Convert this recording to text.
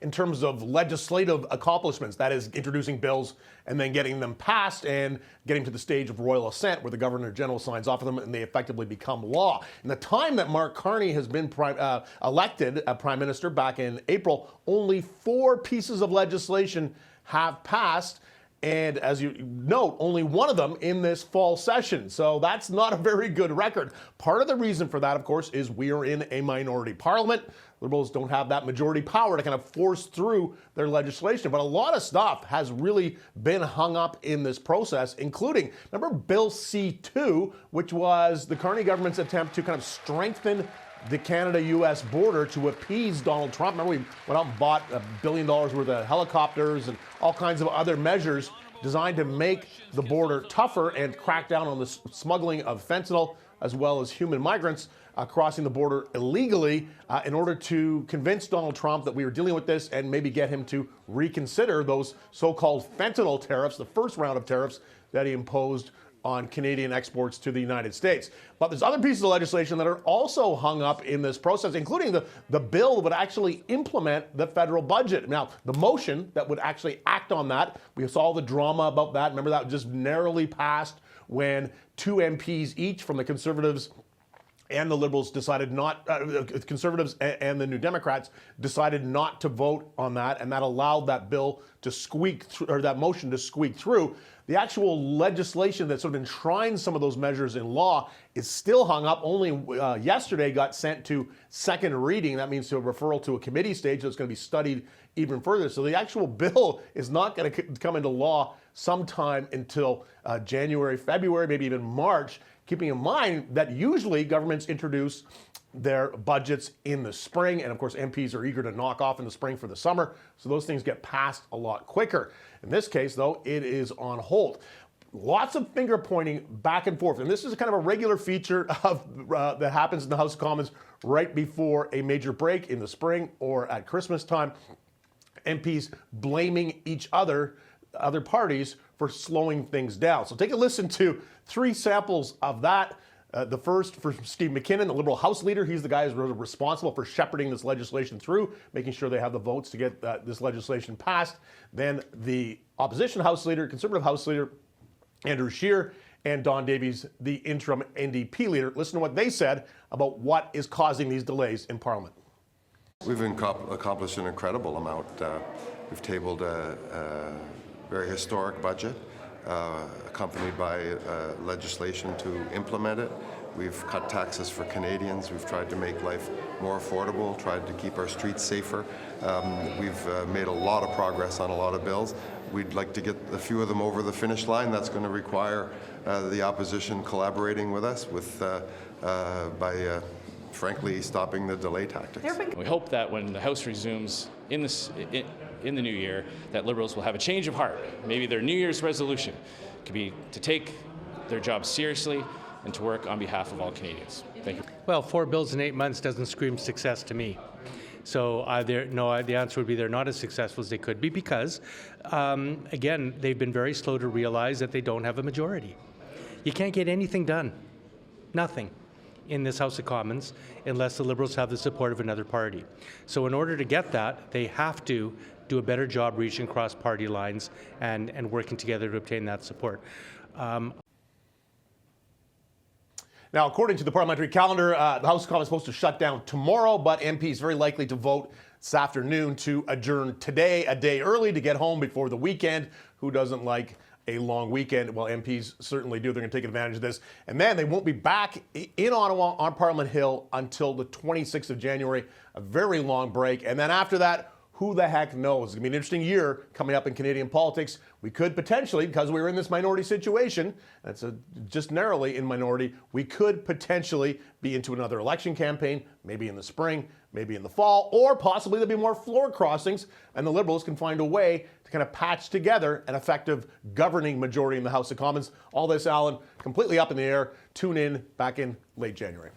in terms of legislative accomplishments, that is, introducing bills and then getting them passed and getting to the stage of royal assent where the Governor General signs off on them and they effectively become law. In the time that Mark Carney has been elected Prime Minister back in April, only 4 pieces of legislation have passed. And as you note, only one of them in this fall session. So that's not a very good record. Part of the reason for that, of course, is we are in a minority parliament. Liberals don't have that majority power to kind of force through their legislation. But a lot of stuff has really been hung up in this process, including, remember Bill C-2, which was the Carney government's attempt to kind of strengthen the Canada-U.S. border to appease Donald Trump. Remember, we went out and bought $1 billion worth of helicopters and all kinds of other measures designed to make the border tougher and crack down on the smuggling of fentanyl as well as human migrants crossing the border illegally in order to convince Donald Trump that we were dealing with this and maybe get him to reconsider those so-called fentanyl tariffs, the first round of tariffs that he imposed on Canadian exports to the United States. But there's other pieces of legislation that are also hung up in this process, including the bill that would actually implement the federal budget. Now, the motion that would actually act on that, we saw the drama about that. Remember, that just narrowly passed when 2 MPs each from the Conservatives and the Liberals decided not, Conservatives and the New Democrats decided not to vote on that, and that allowed that bill to squeak through, or that motion to squeak through. The actual legislation that sort of enshrines some of those measures in law is still hung up. Only yesterday got sent to second reading. That means to a referral to a committee stage that's going to be studied even further. So the actual bill is not going to come into law sometime until January, February, maybe even March, keeping in mind that usually governments introduce their budgets in the spring, and of course MPs are eager to knock off in the spring for the summer, so those things get passed a lot quicker. In this case, though, it is on hold. Lots of finger pointing back and forth, and this is kind of a regular feature of that happens in the House of Commons right before a major break in the spring or at Christmas time. MPs blaming each other parties for slowing things down. So take a listen to 3 samples of that. The first for Steve McKinnon, the Liberal House Leader. He's the guy who's responsible for shepherding this legislation through, making sure they have the votes to get this legislation passed. Then the Opposition House Leader, Conservative House Leader, Andrew Scheer, and Don Davies, the interim NDP Leader. Listen to what they said about what is causing these delays in Parliament. We've accomplished an incredible amount. We've tabled a very historic budget, accompanied by legislation to implement it. We've cut taxes for Canadians. We've tried to make life more affordable, tried to keep our streets safer. We've made a lot of progress on a lot of bills. We'd like to get a few of them over the finish line. That's going to require the opposition collaborating with us by frankly stopping the delay tactics. We hope that when the House resumes in the new year, that Liberals will have a change of heart. Maybe their New Year's resolution could be to take their job seriously and to work on behalf of all Canadians. Thank you. Well, 4 bills in 8 months doesn't scream success to me. So the answer would be they're not as successful as they could be because, again, they've been very slow to realize that they don't have a majority. You can't get anything done, nothing, in this House of Commons unless the Liberals have the support of another party. So in order to get that, they have to do a better job reaching across party lines and working together to obtain that support. Now, according to the parliamentary calendar, the House of Commons is supposed to shut down tomorrow, but MPs very likely to vote this afternoon to adjourn today, a day early, to get home before the weekend. Who doesn't like a long weekend? Well, MPs certainly do. They're going to take advantage of this. And then they won't be back in Ottawa on Parliament Hill until the 26th of January, a very long break. And then after that, who the heck knows? It's going to be an interesting year coming up in Canadian politics. We could potentially, because we were in this minority situation, that's just narrowly in minority, we could potentially be into another election campaign, maybe in the spring, maybe in the fall, or possibly there'll be more floor crossings, and the Liberals can find a way to kind of patch together an effective governing majority in the House of Commons. All this, Alan, completely up in the air. Tune in back in late January.